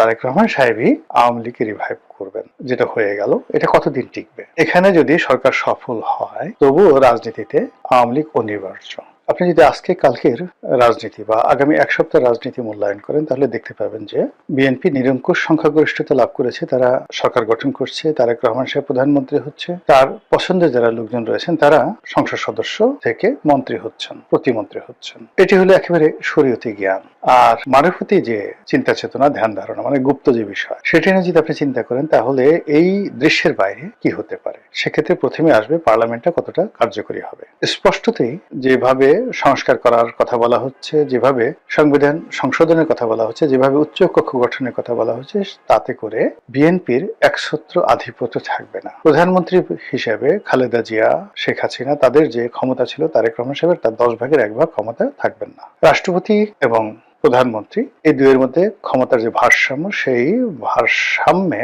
তারেক রহমান সাহেবই আওয়ামী লীগকে রিভাইভ করবেন, যেটা হয়ে গেল। এটা কতদিন টিকবে? এখানে যদি সরকার সফল হয় তবুও রাজনীতিতে আওয়ামী লীগ অনিবার্য। আপনি যদি আজকে কালকের রাজনীতি বা আগামী এক সপ্তাহ রাজনীতি মূল্যায়ন করেন তাহলে দেখতে পাবেন যে বিএনপি নিরঙ্কুশ সংখ্যাগরিষ্ঠতা লাভ করেছে, তারা সরকার গঠন করছে, তারেক রহমান সাহেব প্রধানমন্ত্রী হচ্ছে, তার পছন্দের যারা লোকজন রয়েছেন তারা সংসদ সদস্য থেকে মন্ত্রী হচ্ছেন, প্রতিমন্ত্রী হচ্ছেন। এটি হলো একেবারে শরীয়তি জ্ঞান। আর মারফতি যে চিন্তা চেতনা, ধ্যান ধারণা, মানে গুপ্ত যে বিষয়, সেটা নিয়ে যদি আপনি চিন্তা করেন তাহলে এই দৃশ্যের বাইরে কি হতে পারে? সেক্ষেত্রে প্রথমে আসবে পার্লামেন্টটা কতটা কার্যকরী হবে। স্পষ্টতই যেভাবে সংস্কার করার কথা বলা হচ্ছে, যেভাবে সংবিধান সংশোধনের কথা বলা হচ্ছে, যেভাবে উচ্চ কক্ষ গঠনের কথা বলা হচ্ছে, তাতে করে বিএনপির একছত্র আধিপত্য থাকবে না। প্রধানমন্ত্রী হিসেবে খালেদা জিয়া, শেখ হাসিনা, তাদের যে ক্ষমতা ছিল তারেক রহমান সাহেবের তার 10 ভাগের 1 ভাগ ক্ষমতা থাকবেন না। রাষ্ট্রপতি এবং প্রধানমন্ত্রী এই দুইয়ের মধ্যে ক্ষমতার যে ভারসাম্য, সেই ভারসাম্যে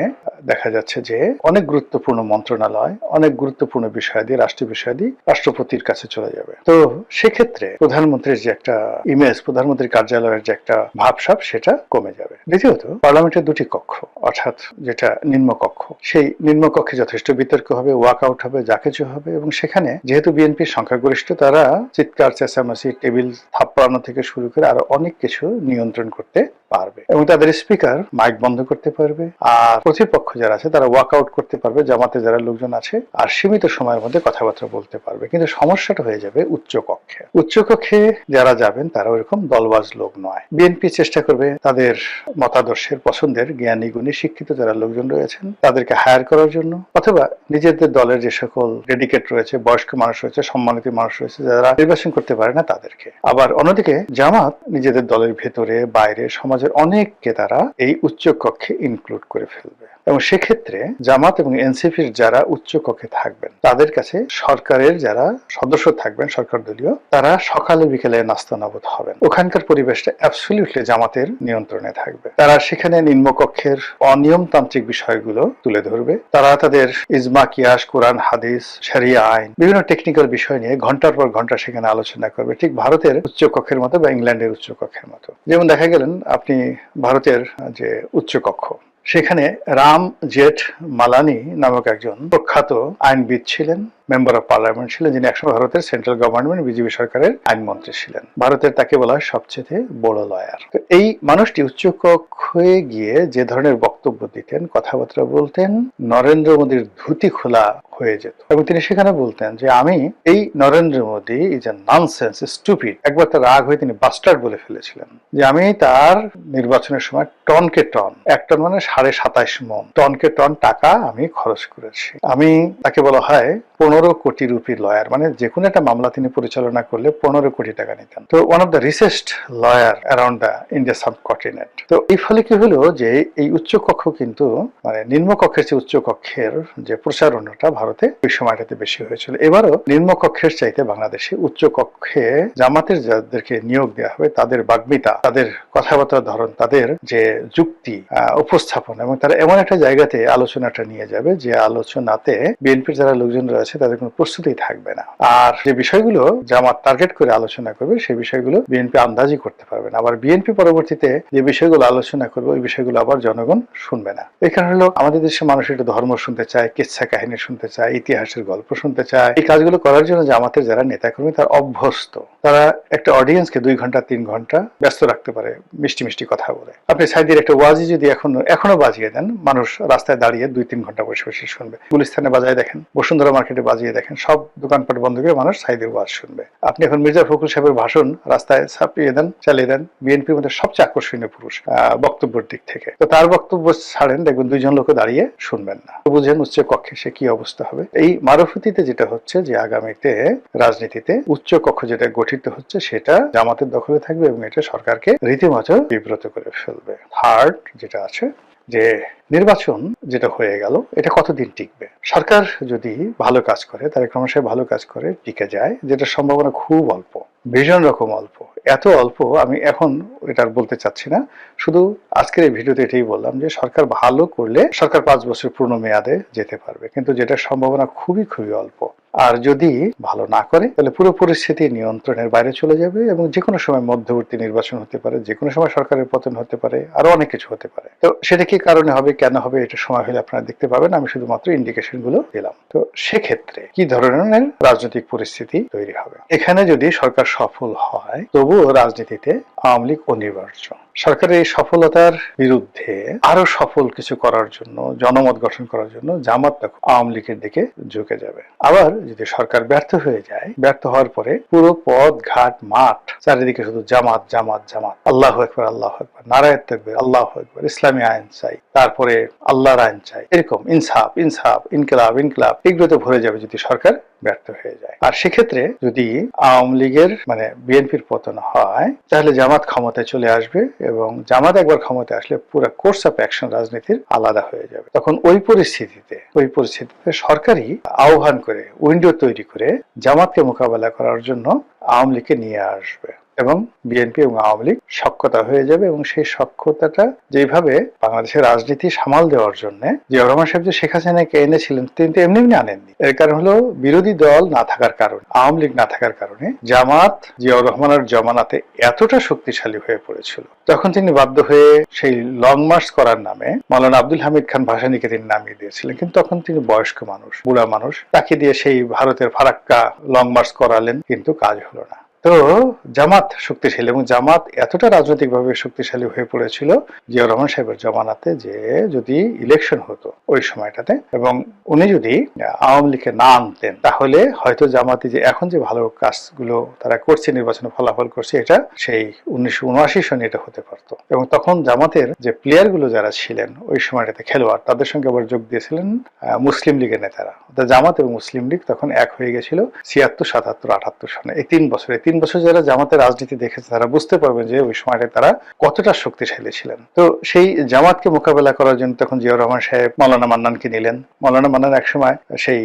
দেখা যাচ্ছে যে অনেক গুরুত্বপূর্ণ মন্ত্রণালয়, অনেক গুরুত্বপূর্ণ বিষয়াদি, রাষ্ট্রীয় বিষয়াদি রাষ্ট্রপতির কাছে চলে যাবে। তো সেক্ষেত্রে প্রধানমন্ত্রীর যে একটা ইমেজ, প্রধানমন্ত্রীর কার্যালয়ের যে একটা ভাবসাব, সেটা কমে যাবে। দ্বিতীয়ত, পার্লামেন্টের 2টি কক্ষ, অর্থাৎ যেটা নিম্নকক্ষ, সেই নিম্নকক্ষে যথেষ্ট বিতর্ক হবে, ওয়াকআউট হবে, যা কিছু হবে। এবং সেখানে যেহেতু বিএনপির সংখ্যাগরিষ্ঠ, তারা চিৎকার চেঁচামেচি, টেবিল থাপ্পড়ানো থেকে শুরু করে আরো অনেক কিছু নিয়ন্ত্রণ করতে পারবে এবং তাদের স্পিকার মাইক বন্ধ করতে পারবে। আর প্রতিপক্ষ যারা আছে তারা ওয়াকআউট করতে পারবে, জামাতে যারা লোকজন আছে, আর সীমিত সময়ের মধ্যে কথাবার্তা বলতে পারবে। কিন্তু সমস্যাটা হয়ে যাবে উচ্চ কক্ষে। উচ্চ কক্ষে যারা যাবেন তারা ওইরকম দলবাজ লোক নয়। বিএনপি চেষ্টা করবে তাদের মতাদর্শের, পছন্দের জ্ঞানী গুণী শিক্ষিত যারা লোকজন রয়েছেন তাদেরকে হায়ার করার জন্য, অথবা নিজেদের দলের যে সকল ডেডিকেট রয়েছে, বয়স্ক মানুষ রয়েছে, সম্মানিত মানুষ রয়েছে, যারা নির্বাচন করতে পারে না তাদেরকে। আবার অন্যদিকে জামাত নিজেদের দলের ভেতরে বাইরে সমাজের অনেককে তারা এই উচ্চ কক্ষে ইনক্লুড করে ফেলবে। এবং সেক্ষেত্রে জামাত এবং এনসিপির যারা উচ্চ কক্ষে থাকবেন তাদের কাছে সরকারের যারা সদস্য থাকবেন, সরকার দলীয়, তারা সকালে বিকেলে নাস্তানাবুদ হবেন। ওখানকার পরিবেশটা অ্যাবসলিউটলি জামাতের নিয়ন্ত্রণে থাকবে। তারা সেখানে নিম্নকক্ষের অনিয়মতান্ত্রিক বিষয়গুলো তুলে ধরবে। তারা তাদের ইজমা, কিয়াস, কোরআন, হাদিস, শরিয়া আইন, বিভিন্ন টেকনিক্যাল বিষয় নিয়ে ঘন্টার পর ঘন্টা সেখানে আলোচনা করবে, ঠিক ভারতের উচ্চ কক্ষের মতো বা ইংল্যান্ডের উচ্চ কক্ষের মতো। যেমন দেখা গেলেন আপনি ভারতের যে উচ্চ কক্ষ, সেখানে রাম জেঠ মালানি নামক একজন প্রখ্যাত আইনবিদ ছিলেন, মেম্বার অফ পার্লামেন্ট ছিলেন, যিনি একসময় ভারতের সেন্ট্রাল গভর্নমেন্ট বিজেপি সরকারের আইনমন্ত্রী ছিলেন। ভারতের তাকে বলা হয় সবচেয়ে বড় লয়ার। তো এই মানুষটি উচ্চ কক্ষে গিয়ে যে ধরনের বক্তব্য দিতেন, কথাবার্তা বলতেন, নরেন্দ্র মোদীর ধুতি খোলা হয়ে যেত। এবং তিনি সেখানে বলতেন যে আমি এই Narendra Modi is a nonsense, stupid. একবার তার রাগ হয়ে তিনি বাস্টার্ড বলে ফেলেছিলেন, যে আমি তার নির্বাচনের সময় টনকে টন, 1 টন মানে 27.5 মণ, টনকে টন টাকা আমি খরচ করেছি। আমি, তাকে বলা হয় 15 কোটি রুপির লয়ার, মানে যে কোনো একটা মামলা তিনি পরিচালনা করলে 15 কোটি টাকা নিতেন। তো one of the richest lawyer around the India subcontinent. তো এই ফলে কি হলো যে এই উচ্চ কক্ষ কিন্তু, মানে নিম্নকক্ষের চেয়ে উচ্চ কক্ষের যে প্রচারণাটা ভারতে ওই সময়টাতে বেশি হয়েছিল। এবারও নিম্নকক্ষের চাইতে বাংলাদেশে উচ্চ কক্ষে জামাতের যাদেরকে নিয়োগ দেওয়া হবে তাদের বাগ্মিতা, তাদের কথাবার্তার ধরন, তাদের যে যুক্তি উপস্থাপন, এবং তারা এমন একটা জায়গাতে আলোচনাটা নিয়ে যাবে যে আলোচনাতে বিএনপির যারা লোকজন রয়েছে তাদের কোনো প্রস্তুতি থাকবে না। আর যে বিষয়গুলো জামাত টার্গেট করে আলোচনা করবে সেই বিষয়গুলো বিএনপি আন্দাজি করতে পারবে না। আবার বিএনপি পরবর্তীতে যে বিষয়গুলো আলোচনা করবে ওই বিষয়গুলো আবার জনগণ শুনবে না। এই কারণে হলো আমাদের দেশের মানুষ একটু ধর্ম শুনতে চায়, কিচ্ছা কাহিনী শুনতে চায়, ইতিহাসের গল্প শুনতে চায়। এই কাজগুলো করার জন্য জামাতের যারা নেতাকর্মী তারা অভ্যস্ত। তারা একটা অডিয়েন্সকে 2 ঘন্টা 3 ঘন্টা ব্যস্ত রাখতে পারে মিষ্টি মিষ্টি কথা বলে। আপনি সাইদের একটা ওয়াজি যদি এখনো বাজিয়ে দেন, মানুষ রাস্তায় দাঁড়িয়ে 2-3 ঘন্টা বসে বসে শুনবে। গুলিস্তানে বাজায় দেখেন, বসুন্ধরা মার্কেটে বাজিয়ে দেখেন, সব দোকানপাট বন্ধ করে মানুষ সাইদের ওয়াজ শুনবে। আপনি এখন মির্জা ফখরুল সাহেবের ভাষণ রাস্তায় ছাপিয়ে দেন, চালিয়ে দেন, বিএনপির মধ্যে সবচেয়ে আকর্ষণীয় পুরুষ বক্তব্যের দিক থেকে, তো তার বক্তব্য ছাড়েন, দেখবেন 2 জন লোক দাঁড়িয়ে শুনবেন না। বুঝেন উচ্চ কক্ষে সে কি অবস্থা হবে। এই মারফতিতে যেটা হচ্ছে যে আগামীতে রাজনীতিতে উচ্চ কক্ষ যেটা গঠিত হচ্ছে সেটা জামাতের দখলে থাকবে এবং এটা সরকারকে রীতিমতো বিব্রত করে ফেলবে। থার্ড যেটা আছে যে নির্বাচন যেটা হয়ে গেল, এটা কতদিন টিকবে? সরকার যদি ভালো কাজ করে, তারেক রহমান সাহেব ভালো কাজ করে টিকে যায়, যেটা সম্ভাবনা খুব অল্প, ভীষণ রকম অল্প। এত অল্প আমি এখন এটা বলতে চাচ্ছি না, শুধু আজকের এই ভিডিওতে এটাই বললাম যে সরকার ভালো করলে সরকার 5 বছর পূর্ণ মেয়াদে যেতে পারবে, কিন্তু যেটা সম্ভাবনা খুবই খুবই অল্প। আর যদি ভালো না করে তাহলে পুরো পরিস্থিতি নিয়ন্ত্রণের বাইরে চলে যাবে এবং যে কোনো সময় মধ্যবর্তী নির্বাচন হতে পারে, যে কোনো সময় সরকারের পতন হতে পারে, আরো অনেক কিছু হতে পারে। তো সেটা কি কারণে হবে, কেন হবে, এটা সময় হলে আপনারা দেখতে পাবেন। আমি শুধুমাত্র ইন্ডিকেশন গুলো দিলাম। তো সেক্ষেত্রে কি ধরনের রাজনৈতিক পরিস্থিতি তৈরি হবে? এখানে যদি সরকার সফল হয় তবুও রাজনীতিতে আওয়ামী লীগ অনিবার্য। সরকারের এই সফলতার বিরুদ্ধে আরো সফল কিছু করার জন্য, জনমত গঠন করার জন্য জামাত তখন আওয়ামী লীগের দিকে ঝুঁকে যাবে। আবার যদি সরকার ব্যর্থ হয়ে যায়, ব্যর্থ হওয়ার পরে পুরো পথ ঘাট মাঠ চারিদিকে শুধু জামাত জামাত জামাত, আল্লাহু আকবার আল্লাহু আকবার, নারায়ে তাকবীর, আল্লাহু আকবার, ইসলামী আইন চাই, তারপরে আল্লাহর আইন চাই, এরকম ইনসাফ ইনসাফ, ইনকিলাব ইনকিলাব, এগুলোতে ভরে যাবে যদি সরকার ব্যর্থ হয়ে যায়। আর সেক্ষেত্রে যদি আওয়ামী লীগের বিএনপির পতন হয় তাহলে জামাত ক্ষমতায় চলে আসবে এবং জামাত একবার ক্ষমতায় আসলে পুরো কোর্স অফ অ্যাকশন রাজনীতির আলাদা হয়ে যাবে। তখন ওই পরিস্থিতিতে সরকারই আহ্বান করে, উইন্ডো তৈরি করে জামাতকে মোকাবেলা করার জন্য আওয়ামী লীগকে নিয়ে আসবে এবং বিএনপি এবং আওয়ামী লীগ সখ্যতা হয়ে যাবে। এবং সেই সখ্যতাটা যেভাবে বাংলাদেশের রাজনীতি সামাল দেওয়ার জন্য জিয়াউর রহমান সাহেব যে শেখ হাসিনাকে এনেছিলেন, তিনি তো এমনি আনেননি। এর কারণ হলো বিরোধী দল না থাকার কারণে, আওয়ামী লীগ না থাকার কারণে জামাত জিয়াউর রহমানের জমানাতে এতটা শক্তিশালী হয়ে পড়েছিল, তখন তিনি বাধ্য হয়ে সেই লং মার্চ করার নামে মাওলানা আব্দুল হামিদ খান ভাসানীকে তিনি নামিয়ে দিয়েছিলেন। কিন্তু তখন তিনি বয়স্ক মানুষ, বুড়া মানুষ, তাকে দিয়ে সেই ভারতের ফারাক্কা লং মার্চ করালেন, কিন্তু কাজ হলো না। তো জামাত শক্তিশালী এবং জামাত এতটা রাজনৈতিকভাবে শক্তিশালী হয়ে পড়েছিল জিয়াউর রহমান সাহেবের জমানাতে যে যদি ইলেকশন হতো ওই সময়টাতে এবং উনি যদি আওয়ামী লীগকে না আনতেন তাহলে হয়তো জামাতি যে এখন যে ভালো কাজগুলো তারা করছে, নির্বাচনে ফলাফল করছে, এটা সেই 1979 সনে এটা হতে পারতো। এবং তখন জামাতের যে প্লেয়ার গুলো যারা ছিলেন ওই সময়টাতে খেলোয়াড়, তাদের সঙ্গে আবার যোগ দিয়েছিলেন মুসলিম লীগের নেতারা। জামাত এবং মুসলিম লীগ তখন এক হয়ে গেছিল 76, 77, 78 সনে। এই 3 বছর যারা জামাতের রাজনীতি দেখেছে তারা বুঝতে পারবেন যে ওই সময়টায় তারা কতটা শক্তিশালী ছিলেন। তো সেই জামাতকে মোকাবেলা করার জন্য তখন জিয়াউর রহমান সাহেব মাওলানা মান্নানকে নিলেন। মাওলানা মান্নান একসময় সেই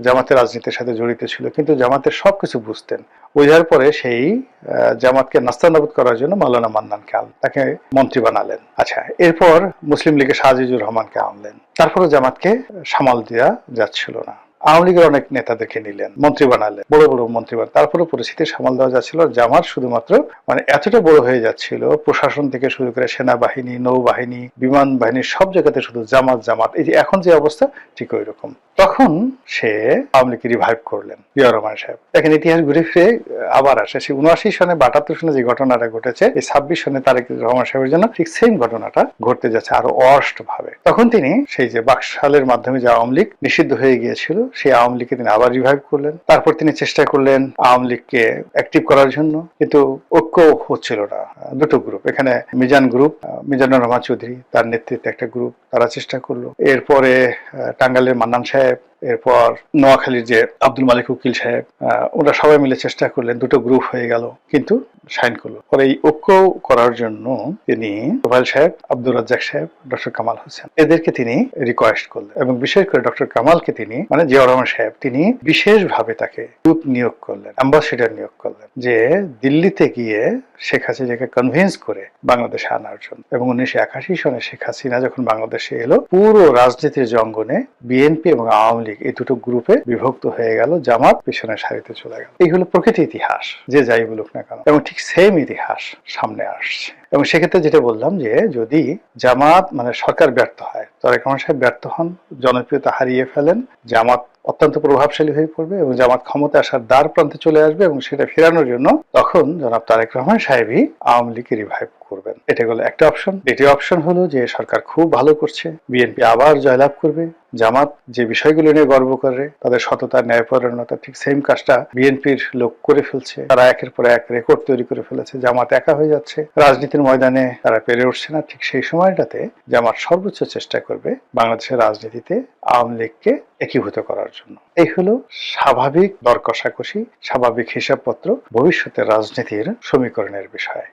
জামাতের রাজনীতির সাথে জড়িত ছিল, কিন্তু জামাতের সবকিছু বুঝতেন। বোঝার পরে সেই জামাতকে নাস্তানাবুদ করার জন্য মাওলানা মান্নানকে তাকে মন্ত্রী বানালেন। আচ্ছা, এরপর মুসলিম লীগের শাহজিজুর রহমানকে আনলেন। তারপরে জামাতকে সামাল দেওয়া যাচ্ছিল না। আওয়ামী লীগের অনেক নেতাদেরকে নিলেন, মন্ত্রী বানালেন, বড় বড় মন্ত্রী বানালেন। তারপরে পরিস্থিতি সামাল দেওয়া যাচ্ছিল। জামাত শুধুমাত্র এতটা বড় হয়ে যাচ্ছিল, প্রশাসন থেকে শুরু করে সেনাবাহিনী, নৌবাহিনী, বিমান বাহিনী, সব জায়গাতে শুধু জামাত জামাত। এই যে এখন যে অবস্থা ঠিক ওই রকম। তখন সে আওয়ামী লীগকে রিভাইভ করলেন জিয়াউর রহমান সাহেব। দেখেন ইতিহাস ঘুরে ফিরে আবার আসে। সেই 79 সনে বা 78 সনে যে ঘটনাটা ঘটেছে, এই 26 সনে তারেক রহমান সাহেবের জন্য ঠিক সেম ঘটনাটা ঘটতে যাচ্ছে আরো অষ্ট ভাবে। তখন তিনি সেই যে বাকশালের মাধ্যমে যে আওয়ামী লীগ নিষিদ্ধ হয়ে গিয়েছিল সেই আওয়ামী লীগকে তিনি আবার রিভাইভ করলেন। তারপর তিনি চেষ্টা করলেন আওয়ামী লীগকে অ্যাক্টিভ করার জন্য, কিন্তু ঐক্য হচ্ছিল না। দুটো গ্রুপ, এখানে মিজান গ্রুপ, মিজানুর রহমান চৌধুরী তার নেতৃত্বে একটা গ্রুপ, তারা চেষ্টা করলো। এরপরে টাঙ্গাইলের মান্নান সাহেব, এরপর নোয়াখালীর যে আব্দুল মালিক উকিল সাহেব, ওরা সবাই মিলে চেষ্টা করলেন, দুটো গ্রুপ হয়ে গেল, কিন্তু সাইন করলো। পরে এই ঐক্য করার জন্য তিনি তোফায়েল সাহেব, আব্দুর রাজ্জাক সাহেব, ডক্টর কামাল হোসেন, এদেরকে তিনি রিকোয়েস্ট করলেন এবং বিশেষ করে ডক্টর কামালকে তিনি জিয়াউর রহমান সাহেব তিনি বিশেষভাবে তাকে দূত নিয়োগ করলেন, অ্যাম্বাসেডর নিয়োগ করলেন, যে দিল্লিতে গিয়ে শেখ হাসিনাকে কনভিন্স করে বাংলাদেশে আনার জন্য। এবং 1981 সনে শেখ হাসিনা যখন বাংলাদেশে এলো, পুরো রাজনীতির জঙ্গনে বিএনপি এবং আওয়ামী লীগ এই দুটো গ্রুপে বিভক্ত হয়ে গেল, জামাত পিছনের সারিতে চলে গেল। এই হলো প্রকৃত ইতিহাস, যে যাই বলুক না কেন। এবং ঠিক সেম ইতিহাস সামনে আসছে। এবং সেক্ষেত্রে যেটা বললাম যে যদি জামাত সরকার ব্যর্থ হয়, তারেক রহমান সাহেব ব্যর্থ হন, জনপ্রিয়তা হারিয়ে ফেলেন, জামাত অত্যন্ত প্রভাবশালী হয়ে পড়বে এবং জামাত ক্ষমতা আসার দ্বার প্রান্তে চলে আসবে এবং সেটা ফেরানোর জন্য তখন জনাব তারেক রহমান সাহেবই আওয়ামী লীগকে রিভাইভ করবেন। এটা হলো একটা অপশন। দ্বিতীয় অপশন হলো যে সরকার খুব ভালো করছে, বিএনপি আবার জয়লাভ করবে, জামাত যে বিষয়গুলো নিয়ে গর্ব করে, তাদের সততা, ন্যায়পরায়ণতা, ঠিক সেম কাজটা বিএনপির লোক করে ফেলছে। তারা একের পর এক রেকর্ড তৈরি করে ফেলেছে। জামাত একা হয়ে যাচ্ছে, রাজনীতির ময়দানে তারা পেরে উঠছে না। ঠিক সেই সময়টাতে জামাত সর্বোচ্চ চেষ্টা করবে বাংলাদেশের রাজনীতিতে আওয়ামী লীগকে একীভূত করার জন্য। এই হলো স্বাভাবিক দর কষাকষি, স্বাভাবিক হিসাবপত্র ভবিষ্যতের রাজনীতির সমীকরণের বিষয়।